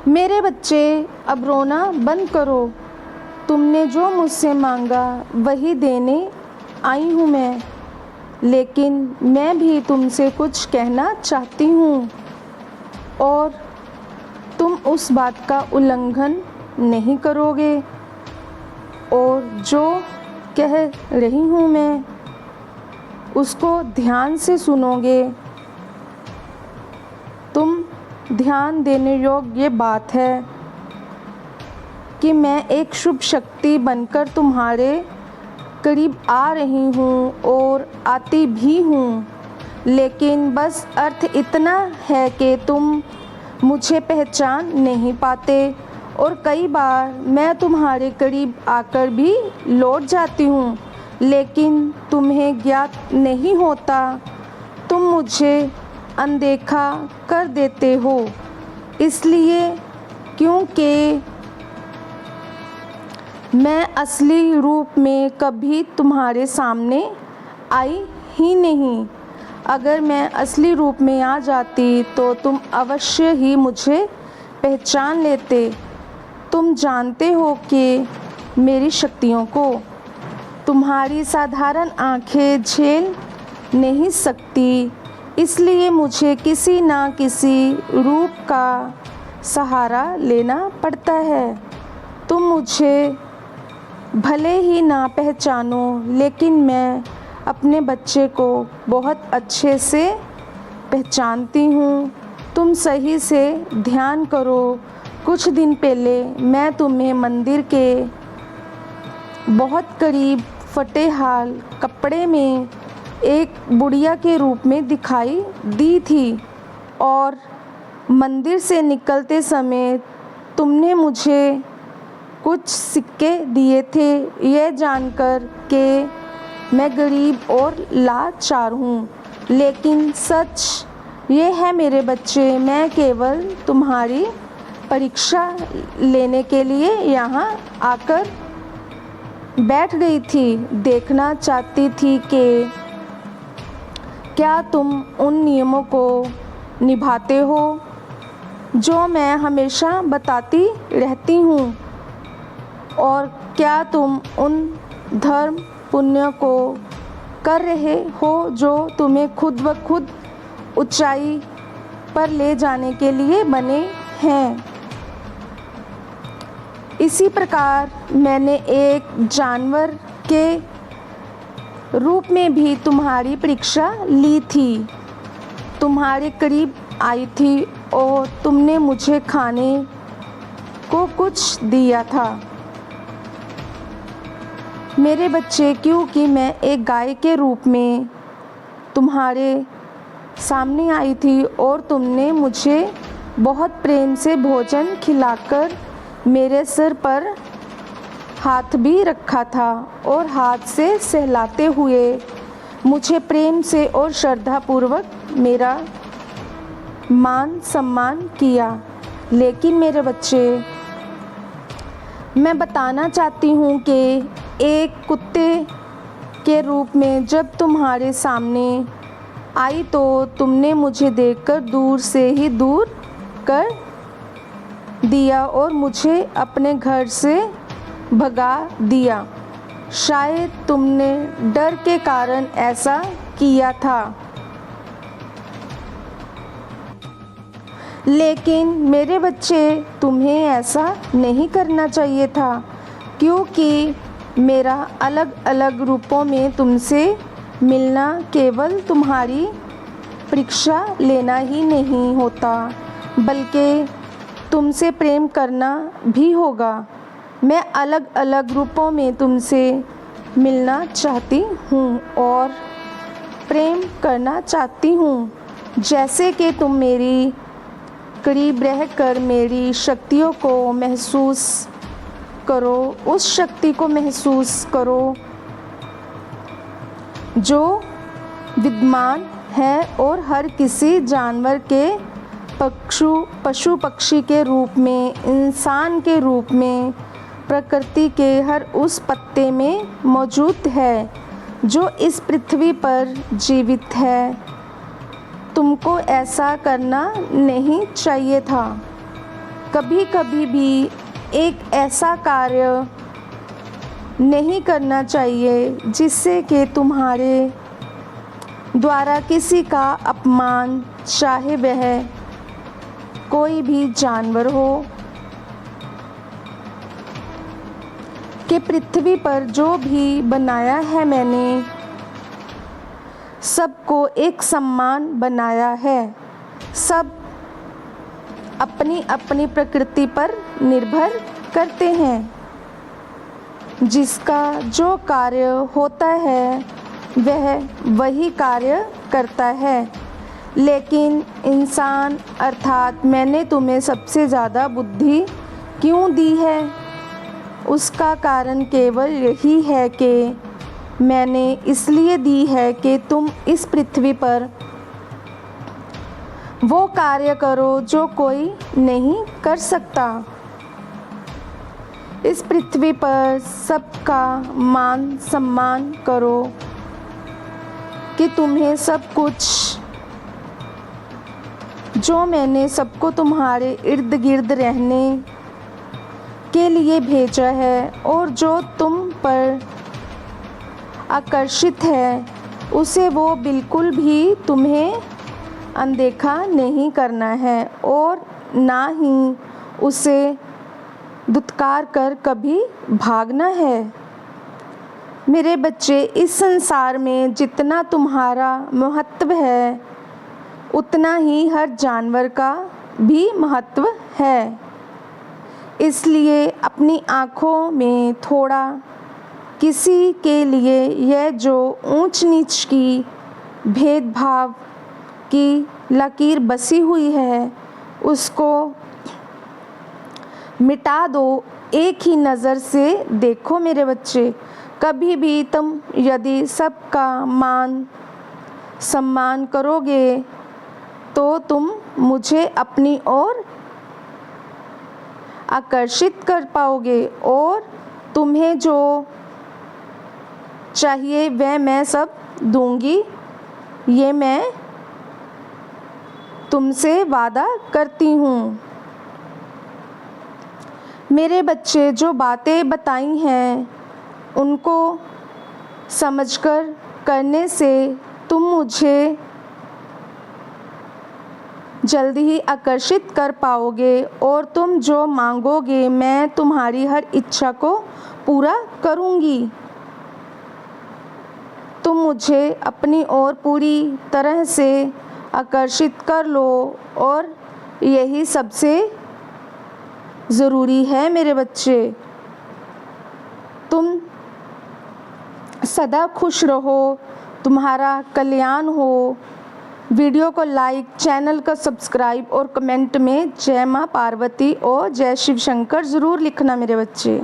मेरे बच्चे, अब रोना बंद करो। तुमने जो मुझसे मांगा वही देने आई हूँ मैं। लेकिन मैं भी तुमसे कुछ कहना चाहती हूँ और तुम उस बात का उल्लंघन नहीं करोगे और जो कह रही हूँ मैं उसको ध्यान से सुनोगे। तुम ध्यान देने योग्य ये बात है कि मैं एक शुभ शक्ति बनकर तुम्हारे करीब आ रही हूँ और आती भी हूँ, लेकिन बस अर्थ इतना है कि तुम मुझे पहचान नहीं पाते और कई बार मैं तुम्हारे करीब आकर भी लौट जाती हूँ, लेकिन तुम्हें ज्ञात नहीं होता। तुम मुझे अनदेखा कर देते हो इसलिए क्योंकि मैं असली रूप में कभी तुम्हारे सामने आई ही नहीं। अगर मैं असली रूप में आ जाती तो तुम अवश्य ही मुझे पहचान लेते। तुम जानते हो कि मेरी शक्तियों को तुम्हारी साधारण आंखें झेल नहीं सकती, इसलिए मुझे किसी ना किसी रूप का सहारा लेना पड़ता है। तुम मुझे भले ही ना पहचानो, लेकिन मैं अपने बच्चे को बहुत अच्छे से पहचानती हूँ। तुम सही से ध्यान करो। कुछ दिन पहले मैं तुम्हें मंदिर के बहुत करीब फटे हाल कपड़े में एक बुढ़िया के रूप में दिखाई दी थी और मंदिर से निकलते समय तुमने मुझे कुछ सिक्के दिए थे, यह जानकर कि मैं गरीब और लाचार हूँ। लेकिन सच ये है मेरे बच्चे, मैं केवल तुम्हारी परीक्षा लेने के लिए यहाँ आकर बैठ गई थी। देखना चाहती थी कि क्या तुम उन नियमों को निभाते हो जो मैं हमेशा बताती रहती हूँ, और क्या तुम उन धर्म पुण्य को कर रहे हो जो तुम्हें खुद ब खुद ऊंचाई पर ले जाने के लिए बने हैं। इसी प्रकार मैंने एक जानवर के रूप में भी तुम्हारी परीक्षा ली थी, तुम्हारे करीब आई थी और तुमने मुझे खाने को कुछ दिया था मेरे बच्चे, क्योंकि मैं एक गाय के रूप में तुम्हारे सामने आई थी और तुमने मुझे बहुत प्रेम से भोजन खिलाकर मेरे सिर पर हाथ भी रखा था और हाथ से सहलाते हुए मुझे प्रेम से और श्रद्धापूर्वक मेरा मान सम्मान किया। लेकिन मेरे बच्चे, मैं बताना चाहती हूँ कि एक कुत्ते के रूप में जब तुम्हारे सामने आई तो तुमने मुझे देखकर दूर से ही दूर कर दिया और मुझे अपने घर से भगा दिया। शायद तुमने डर के कारण ऐसा किया था, लेकिन मेरे बच्चे, तुम्हें ऐसा नहीं करना चाहिए था, क्योंकि मेरा अलग अलग रूपों में तुमसे मिलना केवल तुम्हारी परीक्षा लेना ही नहीं होता, बल्कि तुमसे प्रेम करना भी होगा। मैं अलग अलग रूपों में तुमसे मिलना चाहती हूँ और प्रेम करना चाहती हूँ, जैसे कि तुम मेरी करीब रहकर मेरी शक्तियों को महसूस करो, उस शक्ति को महसूस करो जो विद्यमान है और हर किसी जानवर के पशु पक्षी के रूप में, इंसान के रूप में, प्रकृति के हर उस पत्ते में मौजूद है जो इस पृथ्वी पर जीवित है। तुमको ऐसा करना नहीं चाहिए था। कभी कभी भी एक ऐसा कार्य नहीं करना चाहिए जिससे कि तुम्हारे द्वारा किसी का अपमान, चाहे वह कोई भी जानवर हो। कि पृथ्वी पर जो भी बनाया है मैंने, सबको एक समान बनाया है। सब अपनी अपनी प्रकृति पर निर्भर करते हैं। जिसका जो कार्य होता है वह वही कार्य करता है। लेकिन इंसान अर्थात मैंने तुम्हें सबसे ज़्यादा बुद्धि क्यों दी है, उसका कारण केवल यही है कि मैंने इसलिए दी है कि तुम इस पृथ्वी पर वो कार्य करो जो कोई नहीं कर सकता। इस पृथ्वी पर सबका मान सम्मान करो कि तुम्हें सब कुछ जो मैंने सबको तुम्हारे इर्द गिर्द रहने के लिए भेजा है और जो तुम पर आकर्षित है, उसे वो बिल्कुल भी तुम्हें अनदेखा नहीं करना है और ना ही उसे दुत्कार कर कभी भागना है। मेरे बच्चे, इस संसार में जितना तुम्हारा महत्व है उतना ही हर जानवर का भी महत्व है। इसलिए अपनी आँखों में थोड़ा किसी के लिए यह जो ऊंच नीच की भेदभाव की लकीर बसी हुई है उसको मिटा दो। एक ही नज़र से देखो मेरे बच्चे। कभी भी तुम यदि सबका मान सम्मान करोगे तो तुम मुझे अपनी ओर आकर्षित कर पाओगे और तुम्हें जो चाहिए वह मैं सब दूंगी। ये मैं तुमसे वादा करती हूँ। मेरे बच्चे, जो बातें बताई हैं उनको समझकर करने से तुम मुझे जल्दी ही आकर्षित कर पाओगे और तुम जो मांगोगे मैं तुम्हारी हर इच्छा को पूरा करूँगी। तुम मुझे अपनी ओर पूरी तरह से आकर्षित कर लो और यही सबसे ज़रूरी है मेरे बच्चे। तुम सदा खुश रहो, तुम्हारा कल्याण हो। वीडियो को लाइक, चैनल को सब्सक्राइब और कमेंट में जय माँ पार्वती और जय शिव शंकर ज़रूर लिखना मेरे बच्चे।